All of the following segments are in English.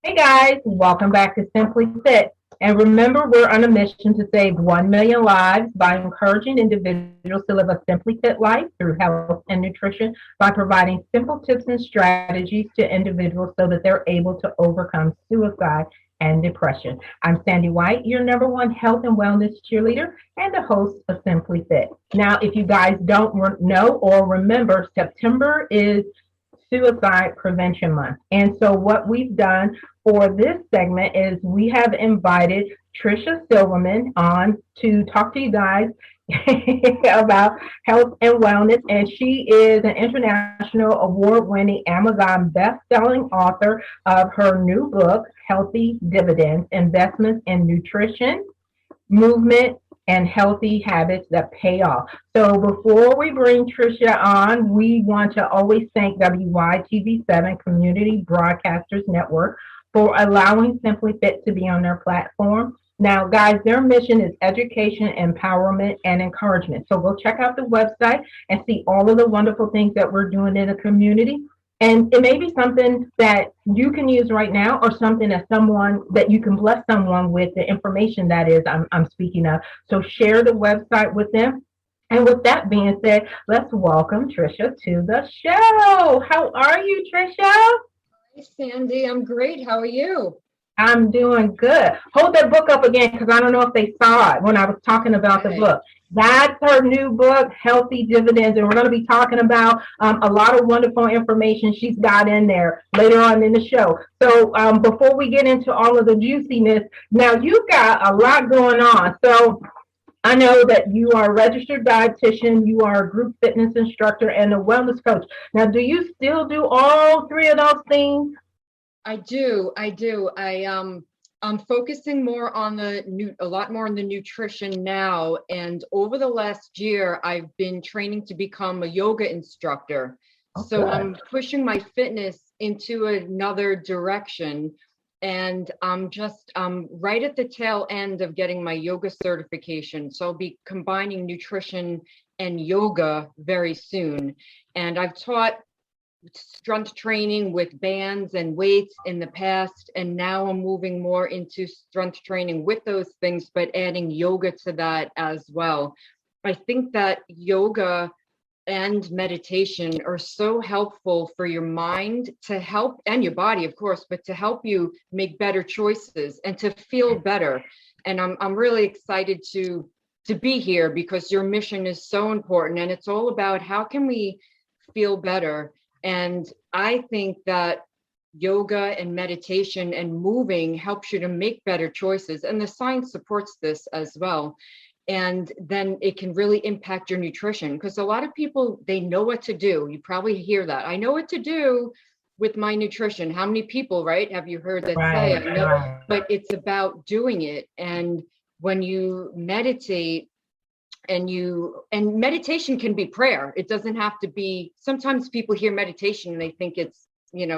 Hey guys, welcome back to Simply Fit. And remember, we're on a mission to save 1 million lives by encouraging individuals to live a simply fit life through health and nutrition by providing simple tips and strategies to individuals so that they're able to overcome suicide and depression. I'm Sandy White, your number one health and wellness cheerleader and the host of Simply Fit. Now, if you guys don't know or remember, September is Suicide Prevention Month. And so, what we've done for this segment is we have invited Tricia Silverman on to talk to you guys about health and wellness. And she is an international award winning Amazon best-selling author of her new book, Healthy Dividends Investments in Nutrition, Movement, and Healthy Habits That Pay Off. So before we bring Tricia on, we want to always thank WYTV7 Community Broadcasters Network for allowing Simply Fit to be on their platform. Now, guys, their mission is education, empowerment, and encouragement. So go check out the website and see all of the wonderful things that we're doing in the community. And it may be something that you can use right now or something that you can bless someone with the information that is I'm speaking of. So share the website with them. And with that being said, let's welcome Tricia to the show. How are you, Tricia? Hi, Sandy. I'm great. How are you? I'm doing good. Hold that book up again because I don't know if they saw it when I was talking about the Okay. book. That's her new book, Healthy Dividends, and we're going to be talking about a lot of wonderful information she's got in there later on in the show. So before we get into all of the juiciness, now you've got a lot going on. So I know that you are a registered dietitian, you are a group fitness instructor, and a wellness coach. Now, do you still do all three of those things? I do. I do. I'm focusing more on a lot more on the nutrition now. And over the last year, I've been training to become a yoga instructor. Oh, So good. I'm pushing my fitness into another direction. And I'm just right at the tail end of getting my yoga certification. So I'll be combining nutrition and yoga very soon. And I've taught strength training with bands and weights in the past, and now I'm moving more into strength training with those things, but adding yoga to that as well. I think that yoga and meditation are so helpful for your mind to help, and your body, of course, but to help you make better choices and to feel better. And I'm really excited to be here because your mission is so important, and it's all about how can we feel better. And I think that yoga and meditation and moving helps you to make better choices. And the science supports this as well. And then it can really impact your nutrition because a lot of people, they know what to do. You probably hear that. I know what to do with my nutrition. How many people, right? Have you heard that say, Right, I know, right. but it's about doing it. And when you meditate, and meditation can be prayer. It doesn't have to be. Sometimes people hear meditation and they think it's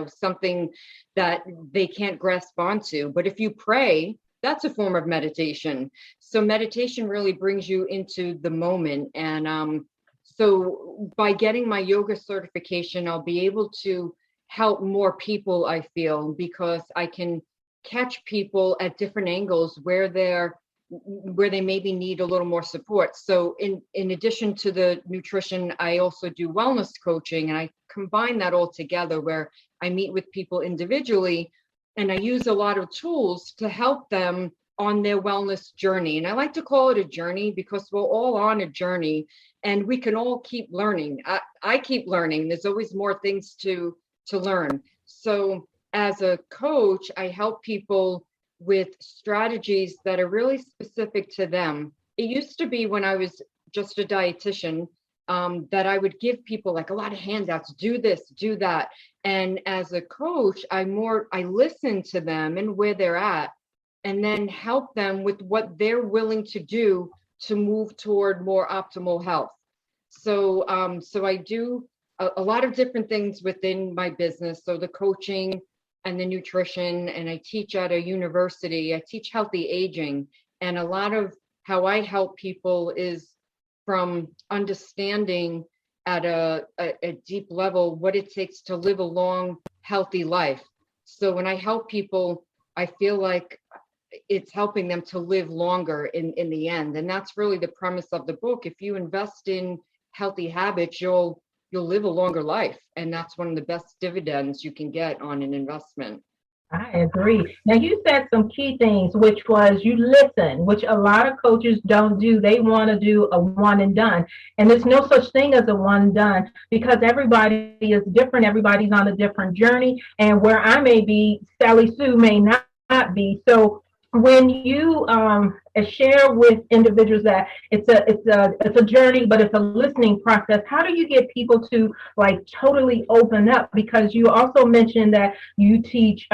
something that they can't grasp onto, but if you pray, that's a form of meditation. So meditation really brings you into the moment. And so by getting my yoga certification, I'll be able to help more people, I feel, because I can catch people at different angles where they maybe need a little more support. So in addition to the nutrition, I also do wellness coaching, and I combine that all together where I meet with people individually and I use a lot of tools to help them on their wellness journey. And I like to call it a journey because we're all on a journey and we can all keep learning. I keep learning. There's always more things to learn. So as a coach, I help people with strategies that are really specific to them. It used to be when I was just a dietitian that I would give people like a lot of handouts, do this, do that. And as a coach, I listen to them and where they're at, and then help them with what they're willing to do to move toward more optimal health. So I do a lot of different things within my business. So the coaching and the nutrition, and I teach at a university. I teach healthy aging, and a lot of how I help people is from understanding at a deep level what it takes to live a long, healthy life. So when I help people, I feel like it's helping them to live longer in the end. And that's really the premise of the book. If you invest in healthy habits, you'll live a longer life. And that's one of the best dividends you can get on an investment. I agree. Now, you said some key things, which was you listen, which a lot of coaches don't do. They want to do a one and done. And there's no such thing as a one and done because everybody is different. Everybody's on a different journey. And where I may be, Sally Sue may not be. So when you share with individuals that it's a journey, but it's a listening process, how do you get people to like totally open up? Because you also mentioned that you teach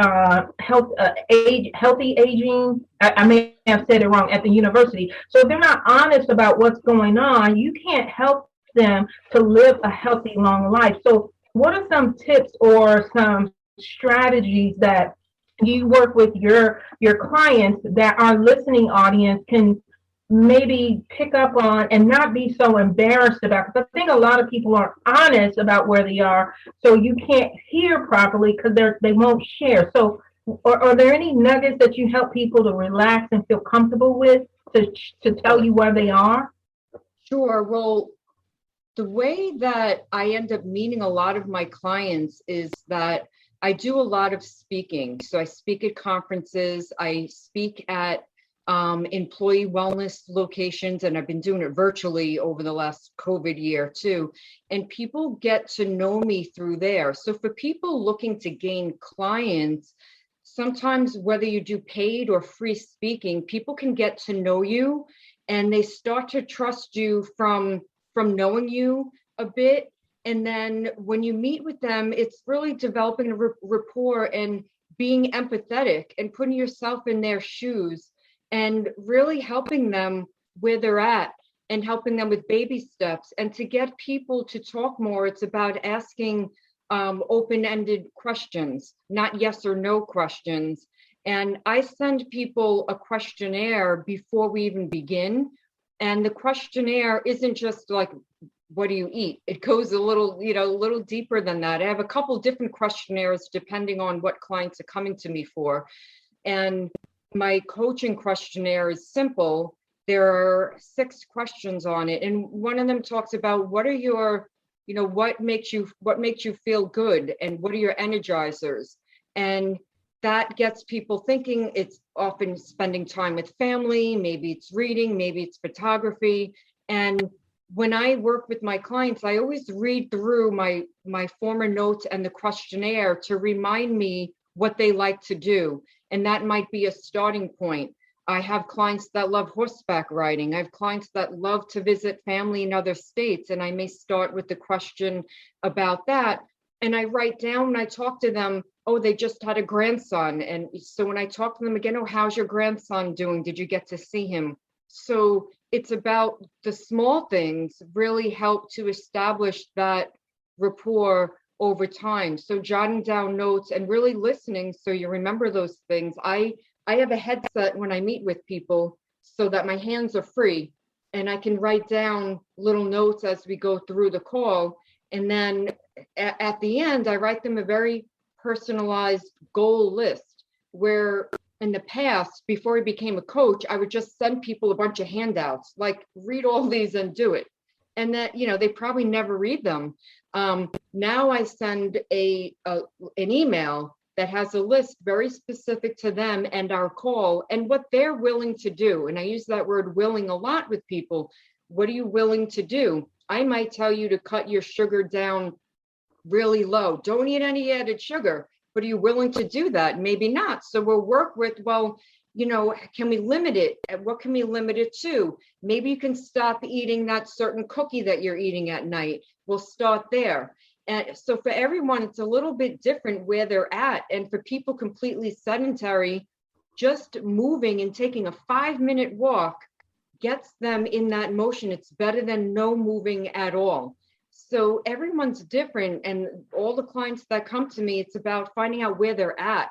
healthy aging. I may have said it wrong at the university. So if they're not honest about what's going on, you can't help them to live a healthy, long life. So what are some tips or some strategies that you work with your clients that our listening audience can maybe pick up on and not be so embarrassed about? Because I think a lot of people are honest about where they are, so you can't hear properly because they won't share. So are there any nuggets that you help people to relax and feel comfortable with to tell you where they are? Sure. Well, the way that I end up meeting a lot of my clients is that I do a lot of speaking. So I speak at conferences, I speak at employee wellness locations, and I've been doing it virtually over the last COVID year too. And people get to know me through there. So for people looking to gain clients, sometimes whether you do paid or free speaking, people can get to know you and they start to trust you from knowing you a bit. And then when you meet with them, it's really developing a rapport and being empathetic and putting yourself in their shoes and really helping them where they're at and helping them with baby steps. And to get people to talk more, it's about asking open-ended questions, not yes or no questions. And I send people a questionnaire before we even begin. And the questionnaire isn't just like, what do you eat? It goes a little deeper than that. I have a couple different questionnaires depending on what clients are coming to me for. And my coaching questionnaire is simple. There are 6 questions on it. And one of them talks about what makes you feel good and what are your energizers? And that gets people thinking. It's often spending time with family, maybe it's reading, maybe it's photography. And when I work with my clients, I always read through my former notes and the questionnaire to remind me what they like to do. And that might be a starting point. I have clients that love horseback riding. I have clients that love to visit family in other states. And I may start with the question about that. And I write down when I talk to them, oh, they just had a grandson. And so when I talk to them again, oh, how's your grandson doing? Did you get to see him? So it's about the small things really help to establish that rapport over time. So jotting down notes and really listening so you remember those things. I have a headset when I meet with people so that my hands are free and I can write down little notes as we go through the call. And then at the end, I write them a very personalized goal list where in the past, before I became a coach, I would just send people a bunch of handouts, like read all these and do it. And that, they probably never read them. Now I send an email that has a list very specific to them and our call and what they're willing to do. And I use that word willing a lot with people. What are you willing to do? I might tell you to cut your sugar down really low. Don't eat any added sugar. But are you willing to do that? Maybe not. So we'll work with, can we limit it? What can we limit it to? Maybe you can stop eating that certain cookie that you're eating at night. We'll start there. And so for everyone, it's a little bit different where they're at. And for people completely sedentary, just moving and taking a 5-minute walk gets them in that motion. It's better than no moving at all. So everyone's different, and all the clients that come to me, it's about finding out where they're at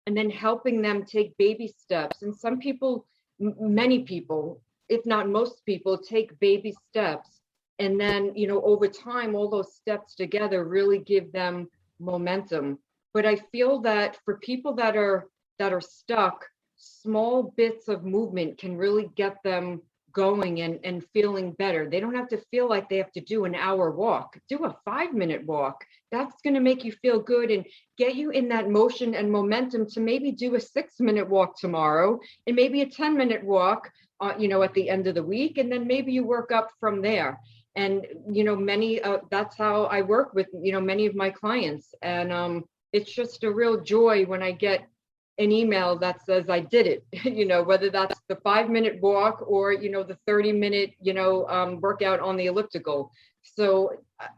and then helping them take baby steps. And some people, many people, if not most people, take baby steps. And then, over time, all those steps together really give them momentum. But I feel that for people that are stuck, small bits of movement can really get them going and feeling better. They don't have to feel like they have to do an hour walk. Do a 5-minute walk. That's going to make you feel good and get you in that motion and momentum to maybe do a 6-minute walk tomorrow and maybe a 10-minute walk, at the end of the week. And then maybe you work up from there. And, that's how I work with, many of my clients. And it's just a real joy when I get an email that says I did it, whether that's the 5-minute walk or, the 30-minute, workout on the elliptical. So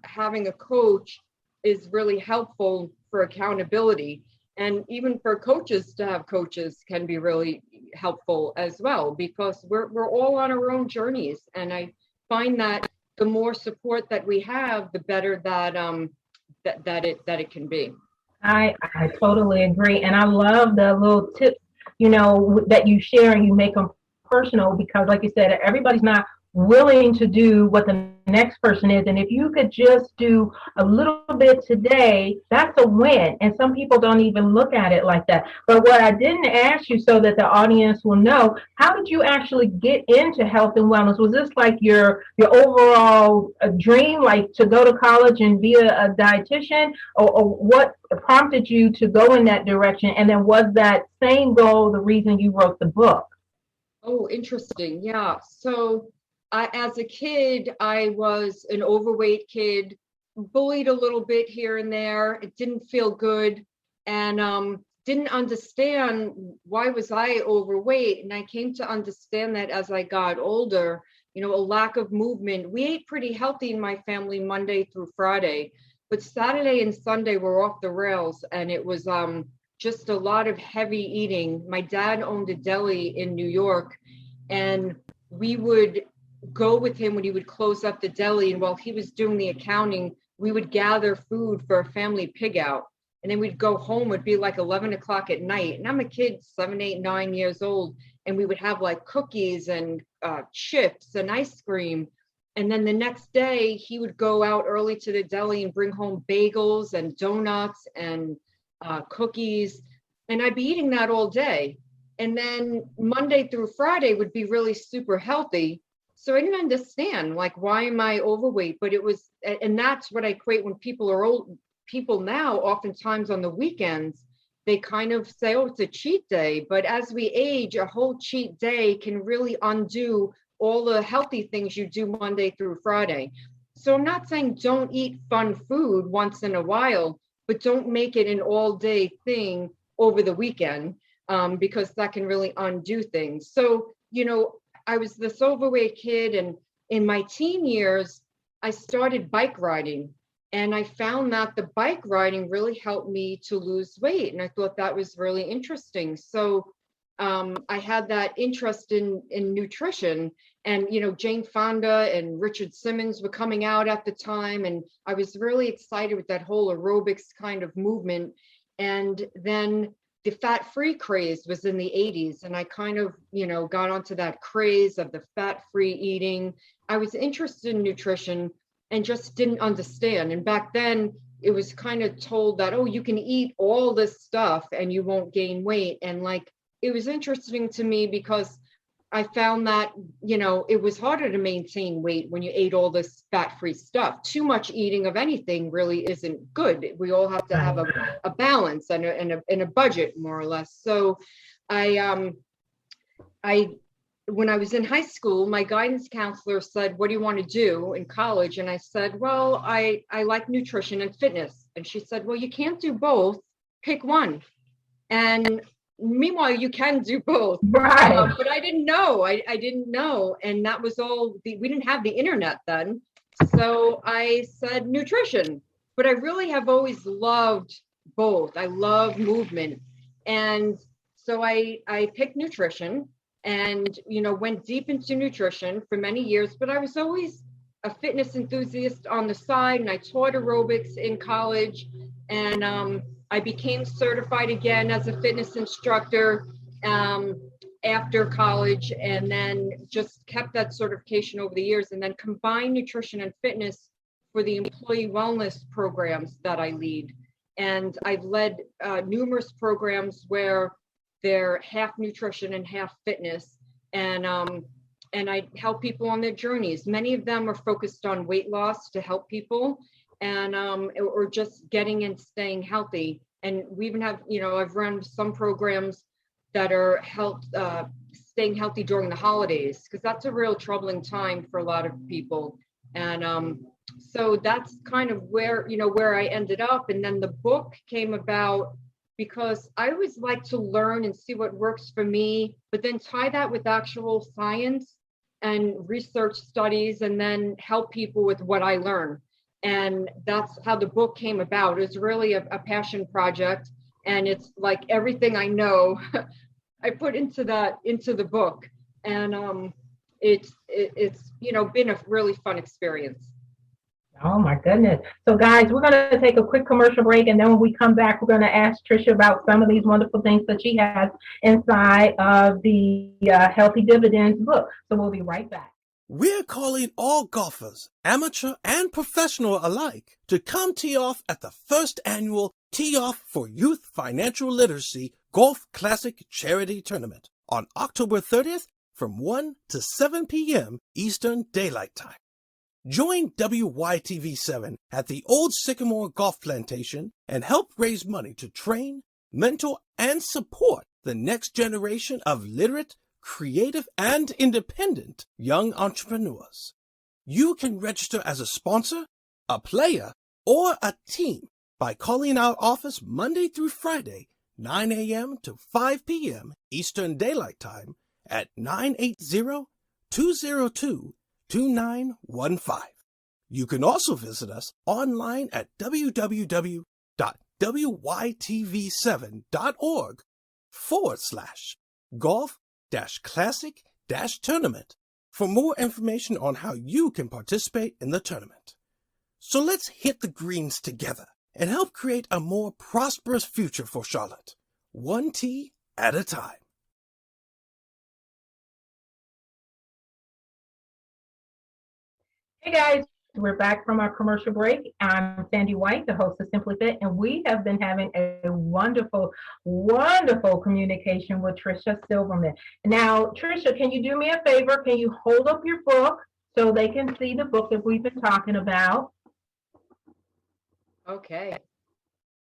having a coach is really helpful for accountability. And even for coaches to have coaches can be really helpful as well, because we're all on our own journeys. And I find that the more support that we have, the better that that it can be. I totally agree. And I love the little tips, that you share and you make them personal, because like you said, everybody's not willing to do what the next person is. And if you could just do a little bit today, that's a win. And some people don't even look at it like that. But what I didn't ask you, so that the audience will know, how did you actually get into health and wellness? Was this like your overall dream, like to go to college and be a dietitian, or what prompted you to go in that direction? And then was that same goal the reason you wrote the book? Oh, interesting. Yeah. So as a kid, I was an overweight kid, bullied a little bit here and there. It didn't feel good, and didn't understand why was I overweight. And I came to understand that as I got older, a lack of movement. We ate pretty healthy in my family Monday through Friday, but Saturday and Sunday were off the rails, and it was just a lot of heavy eating. My dad owned a deli in New York, and we would go with him when he would close up the deli. And while he was doing the accounting, we would gather food for a family pig out. And then we'd go home. It'd be like 11 o'clock at night. And I'm a kid, 7, 8, 9 years old. And we would have like cookies and chips and ice cream. And then the next day he would go out early to the deli and bring home bagels and donuts and cookies. And I'd be eating that all day. And then Monday through Friday would be really super healthy. So I didn't understand, like, why am I overweight? But it was, and that's what I equate when people are old. People now, oftentimes on the weekends, they kind of say, oh, it's a cheat day. But as we age, a whole cheat day can really undo all the healthy things you do Monday through Friday. So I'm not saying don't eat fun food once in a while, but don't make it an all day thing over the weekend, because that can really undo things. So, I was this overweight kid, and in my teen years, I started bike riding, and I found that the bike riding really helped me to lose weight. And I thought that was really interesting. So I had that interest in nutrition, and, Jane Fonda and Richard Simmons were coming out at the time. And I was really excited with that whole aerobics kind of movement. And then the fat-free craze was in the 80s. And I kind of, got onto that craze of the fat-free eating. I was interested in nutrition and just didn't understand. And back then it was kind of told that, oh, you can eat all this stuff and you won't gain weight. And like, it was interesting to me because I found that, it was harder to maintain weight when you ate all this fat-free stuff. Too much eating of anything really isn't good. We all have to have a balance and a budget, more or less. So I when I was in high school, my guidance counselor said, what do you want to do in college? And I said, well, I like nutrition and fitness. And she said, well, you can't do both. Pick one. And meanwhile, you can do both. Right. But I didn't know. I didn't know. And that was all, we didn't have the internet then. So I said nutrition. But I really have always loved both. I love movement. And so I picked nutrition and, went deep into nutrition for many years. But I was always a fitness enthusiast on the side. And I taught aerobics in college. And I became certified again as a fitness instructor after college, and then just kept that certification over the years, and then combined nutrition and fitness for the employee wellness programs that I lead. And I've led numerous programs where they're half nutrition and half fitness. And I help people on their journeys. Many of them are focused on weight loss to help people, and or just getting and staying healthy. And we even have, I've run some programs that are staying healthy during the holidays, because that's a real troubling time for a lot of people. And so that's kind of where I ended up. And then the book came about because I always like to learn and see what works for me, but then tie that with actual science and research studies, and then help people with what I learn. And that's how the book came about. It was really a passion project, and it's like everything I know I put into the book. And it's been a really fun experience. Oh my goodness. So guys, we're going to take a quick commercial break, and then when we come back, we're going to ask Tricia about some of these wonderful things that she has inside of the Healthy Dividends book. So we'll be right back. We're calling all golfers, amateur and professional alike, to come tee off at the first annual Tee Off for Youth Financial Literacy Golf Classic Charity Tournament on October 30th from 1 to 7 p.m. Eastern Daylight Time. Join WYTV7 at the Old Sycamore Golf Plantation and help raise money to train, mentor, and support the next generation of literate, creative, and independent young entrepreneurs. You can register as a sponsor, a player, or a team by calling our office Monday through Friday, 9 a.m. to 5 p.m. Eastern Daylight Time at 980-202-2915. You can also visit us online at www.wytv7.org/golf-classic-tournament for more information on how you can participate in the tournament. So let's hit the greens together and help create a more prosperous future for Charlotte, one tee at a time. Hey guys, we're back from our commercial break. I'm Sandy White, the host of Simply Fit, and we have been having a wonderful, wonderful communication with Tricia Silverman. Now, Tricia, can you do me a favor? Can you hold up your book so they can see the book that we've been talking about? Okay.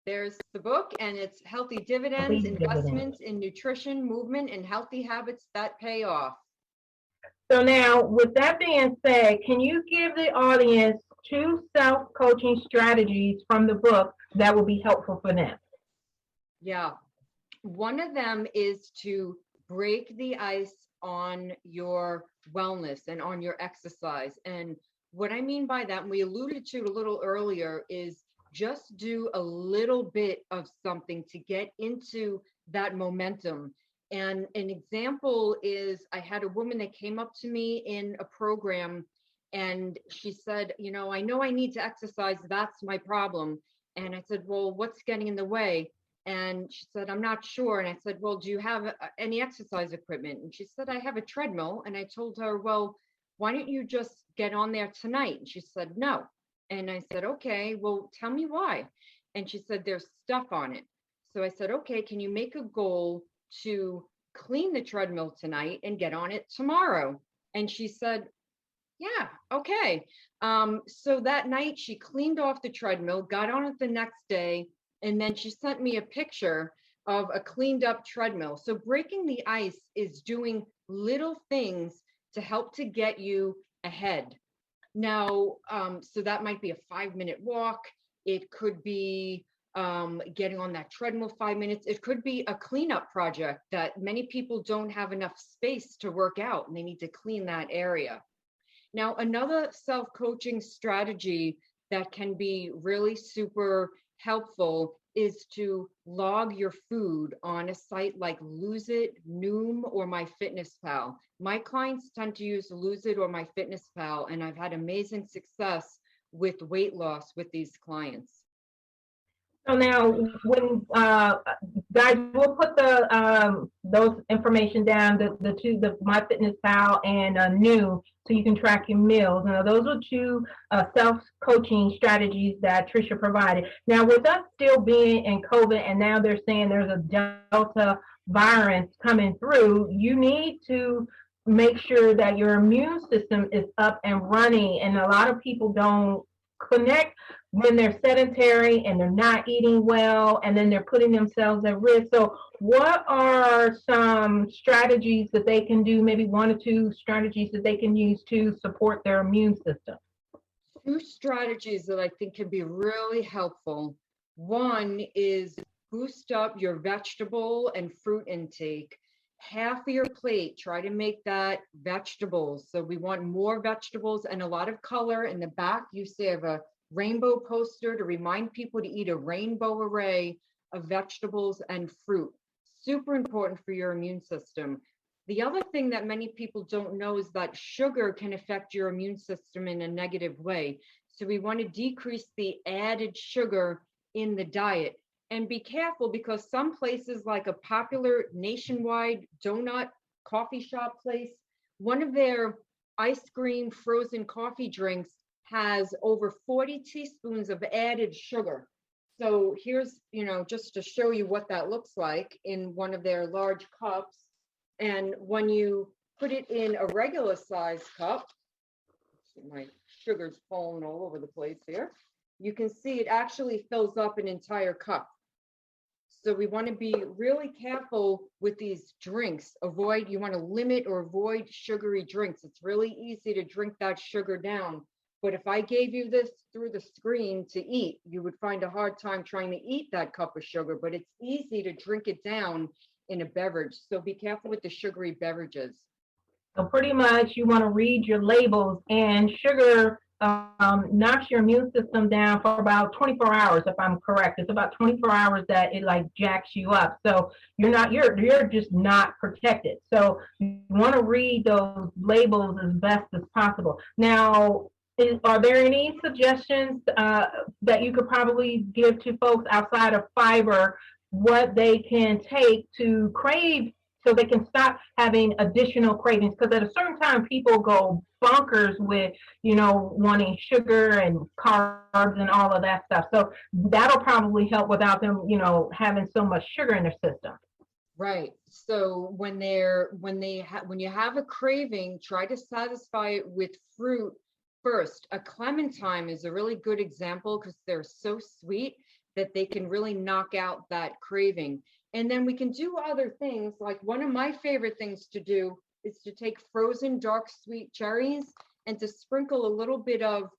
There's the book, and it's Healthy Dividends, Investments in Nutrition, Movement, and Healthy Habits That Pay Off. So now, with that being said, can you give the audience 2 self-coaching strategies from the book that will be helpful for them? Yeah. One of them is to break the ice on your wellness and on your exercise. And what I mean by that, and we alluded to it a little earlier, is just do a little bit of something to get into that momentum. And an example is, I had a woman that came up to me in a program, and she said, I know I need to exercise. That's my problem. And I said, well, what's getting in the way? And she said, I'm not sure. And I said, well, do you have any exercise equipment? And she said, I have a treadmill. And I told her, well, why don't you just get on there tonight? And she said, no. And I said, okay, well, tell me why. And she said, there's stuff on it. So I said, okay, can you make a goal to clean the treadmill tonight and get on it tomorrow? And she said, yeah, okay. So that night she cleaned off the treadmill, got on it the next day, and then she sent me a picture of a cleaned up treadmill. So breaking the ice is doing little things to help to get you ahead. Now, so that might be a 5-minute walk. It could be getting on that treadmill 5 minutes. It could be a cleanup project that many people don't have enough space to work out, and they need to clean that area. Now, another self-coaching strategy that can be really super helpful is to log your food on a site like Lose It, Noom, or MyFitnessPal. My clients tend to use Lose It or MyFitnessPal, and I've had amazing success with weight loss with these clients. So now, when guys, we'll put the those information down, the MyFitnessPal and New, so you can track your meals. Now, those are two self-coaching strategies that Tricia provided. Now, with us still being in COVID, and now they're saying there's a Delta virus coming through, you need to make sure that your immune system is up and running. And a lot of people don't connect when they're sedentary and they're not eating well, and then they're putting themselves at risk. So what are some strategies that they can do, maybe one or two strategies that they can use to support their immune system? Two strategies that I think can be really helpful. One is boost up your vegetable and fruit intake. Half of your plate, try to make that vegetables. So we want more vegetables and a lot of color. In the back, you see I have a rainbow poster to remind people to eat a rainbow array of vegetables and fruit. Super important for your immune system. The other thing that many people don't know is that sugar can affect your immune system in a negative way. So we want to decrease the added sugar in the diet. And be careful, because some places, like a popular nationwide donut coffee shop place, one of their ice cream frozen coffee drinks has over 40 teaspoons of added sugar. So here's, just to show you what that looks like in one of their large cups. And when you put it in a regular size cup, my sugar's falling all over the place here, you can see it actually fills up an entire cup. So we want to be really careful with these drinks. You want to limit or avoid sugary drinks. It's really easy to drink that sugar down. But if I gave you this through the screen to eat, you would find a hard time trying to eat that cup of sugar, but it's easy to drink it down in a beverage. So be careful with the sugary beverages. So pretty much you want to read your labels, and sugar knocks your immune system down for about 24 hours, if I'm correct. It's about 24 hours that it like jacks you up. So you're just not protected. So you want to read those labels as best as possible. Now, are there any suggestions that you could probably give to folks outside of fiber, what they can take to crave, so they can stop having additional cravings? Because at a certain time, people go bonkers with, wanting sugar and carbs and all of that stuff. So that'll probably help without them, having so much sugar in their system. Right. So when you have a craving, try to satisfy it with fruit first. A clementine is a really good example because they're so sweet that they can really knock out that craving. And then we can do other things. Like, one of my favorite things to do is to take frozen dark sweet cherries and to sprinkle a little bit of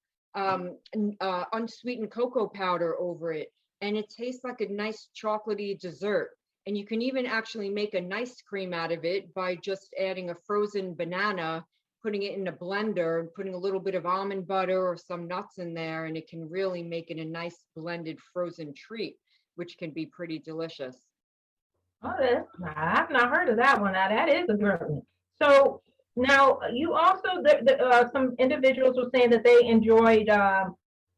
unsweetened cocoa powder over it. And it tastes like a nice chocolatey dessert. And you can even actually make a nice cream out of it by just adding a frozen banana, putting it in a blender, and putting a little bit of almond butter or some nuts in there. And it can really make it a nice blended frozen treat, which can be pretty delicious. Oh, I've not heard of that one. Now, that is a good one. So now, you also, some individuals were saying that they enjoyed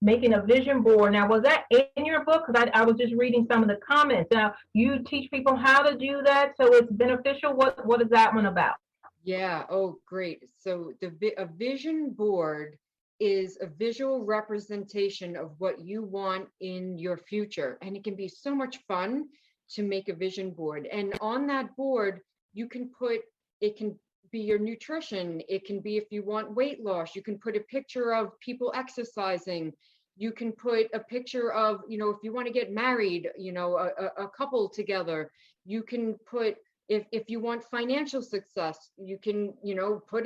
making a vision board. Now, was that in your book? Because I was just reading some of the comments. Now, you teach people how to do that, so it's beneficial. What is that one about? Yeah. Oh, great. So a vision board is a visual representation of what you want in your future. And it can be so much fun to make a vision board. And on that board, it can be your nutrition. It can be if you want weight loss. You can put a picture of people exercising. You can put a picture of, if you want to get married, a couple together. You can put, if you want financial success, you can, put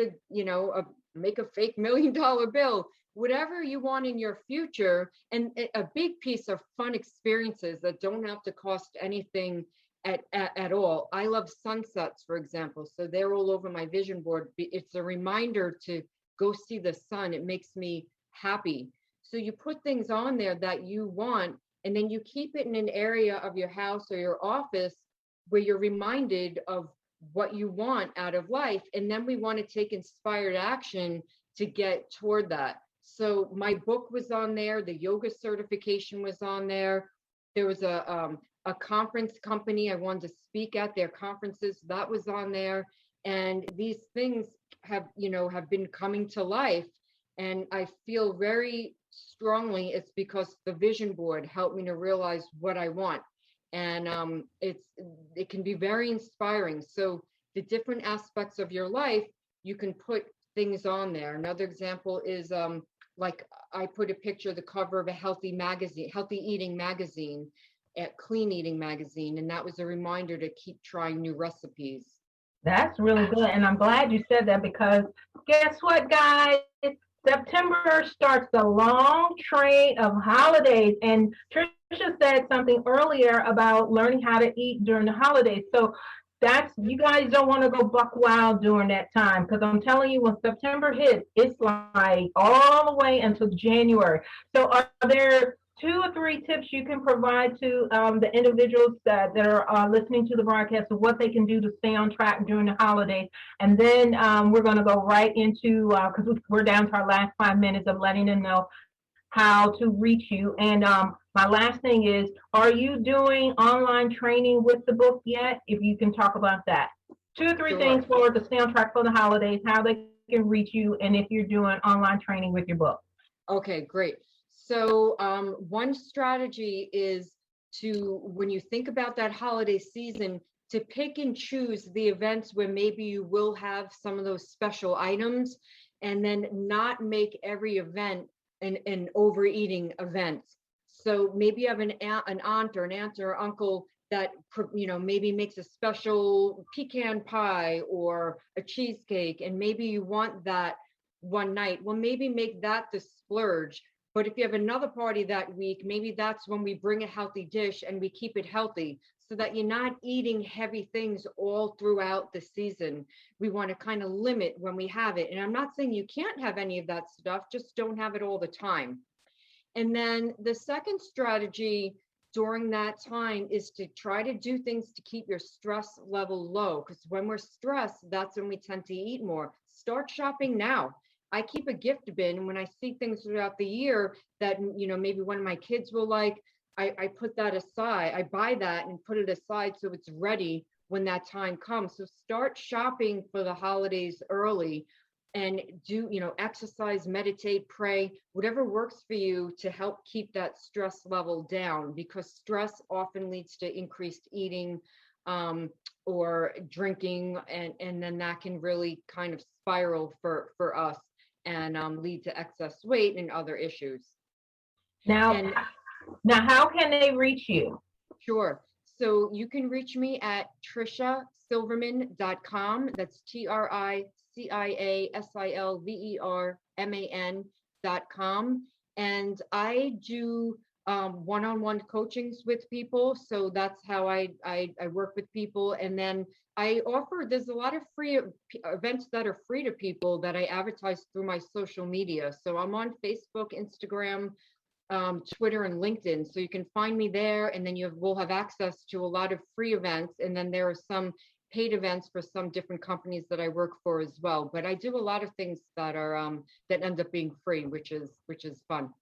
make a fake $1 million bill, whatever you want in your future. And a big piece of fun experiences that don't have to cost anything at all. I love sunsets, for example. So they're all over my vision board. It's a reminder to go see the sun. It makes me happy. So you put things on there that you want, and then you keep it in an area of your house or your office where you're reminded of what you want out of life. And then we want to take inspired action to get toward that. So my book was on there, the yoga certification was on there. There was a conference company I wanted to speak at their conferences that was on there. And these things have been coming to life. And I feel very strongly it's because the vision board helped me to realize what I want. And it can be very inspiring. So the different aspects of your life, you can put things on there. Another example is like I put a picture of the cover of a healthy eating magazine at Clean Eating magazine. And that was a reminder to keep trying new recipes. That's really good. And I'm glad you said that, because guess what, guys? September starts the long train of holidays. And Tricia said something earlier about learning how to eat during the holidays. So you guys don't want to go buck wild during that time, because I'm telling you, when September hits, it's like all the way until January. So are there 2 or 3 tips you can provide to the individuals that are listening to the broadcast of what they can do to stay on track during the holidays? And then we're going to go right into, because we're down to our last 5 minutes of letting them know how to reach you. And my last thing is, are you doing online training with the book yet? If you can talk about that. 2 or 3 Sure. things for to stay on track for the holidays, how they can reach you, and if you're doing online training with your book. Okay, great. So one strategy is to, when you think about that holiday season, to pick and choose the events where maybe you will have some of those special items, and then not make every event an overeating event. So maybe you have an aunt or uncle that maybe makes a special pecan pie or a cheesecake, and maybe you want that one night. Well, maybe make that the splurge. But if you have another party that week, maybe that's when we bring a healthy dish and we keep it healthy, so that you're not eating heavy things all throughout the season. We want to kind of limit when we have it. And I'm not saying you can't have any of that stuff, just don't have it all the time. And then the second strategy during that time is to try to do things to keep your stress level low, because when we're stressed, that's when we tend to eat more. Start shopping now. I keep a gift bin, and when I see things throughout the year that maybe one of my kids will like, I put that aside. I buy that and put it aside so it's ready when that time comes. So start shopping for the holidays early, and do exercise, meditate, pray, whatever works for you to help keep that stress level down, because stress often leads to increased eating or drinking, and then that can really kind of spiral for us and lead to excess weight and other issues. Now, how can they reach you? Sure. So you can reach me at triciasilverman.com. That's TRICIASILVERMAN.com. And I do one-on-one coachings with people. So that's how I work with people. And then I offer, there's a lot of free events that are free to people that I advertise through my social media. So I'm on Facebook, Instagram, Twitter, and LinkedIn. So you can find me there, and then we'll have access to a lot of free events. And then there are some paid events for some different companies that I work for as well. But I do a lot of things that are that end up being free, which is fun.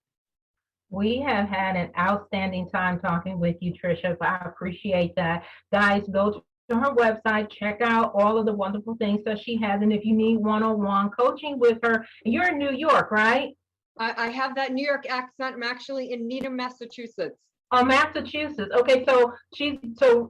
We have had an outstanding time talking with you, Tricia. I appreciate that. Guys, go to her website, check out all of the wonderful things that she has. And if you need one-on-one coaching with her, you're in New York, right? I have that New York accent. I'm actually in Needham, Massachusetts. Oh, Massachusetts. Okay, so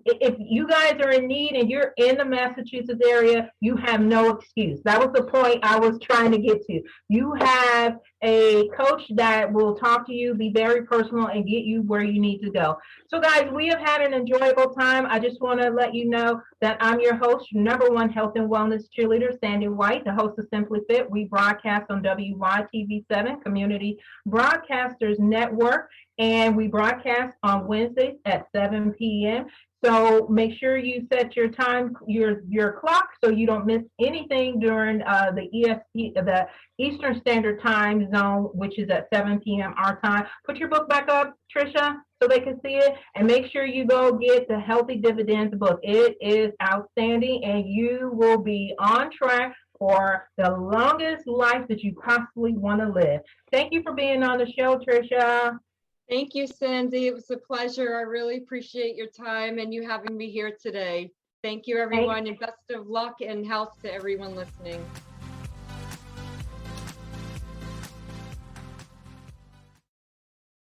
if you guys are in need and you're in the Massachusetts area, you have no excuse. That was the point I was trying to get to. You have a coach that will talk to you, be very personal, and get you where you need to go. So guys, we have had an enjoyable time. I just want to let you know that I'm your host, your #1 health and wellness cheerleader, Sandy White, the host of Simply Fit. We broadcast on WYTV7 Community Broadcasters Network, and we broadcast on Wednesdays at 7 p.m. So make sure you set your time, your clock, so you don't miss anything during the Eastern Standard Time Zone, which is at 7 p.m. our time. Put your book back up, Tricia, so they can see it, and make sure you go get the Healthy Dividends book. It is outstanding, and you will be on track for the longest life that you possibly want to live. Thank you for being on the show, Tricia. Thank you, Sandy. It was a pleasure. I really appreciate your time and you having me here today. Thank you, everyone, and best of luck and health to everyone listening.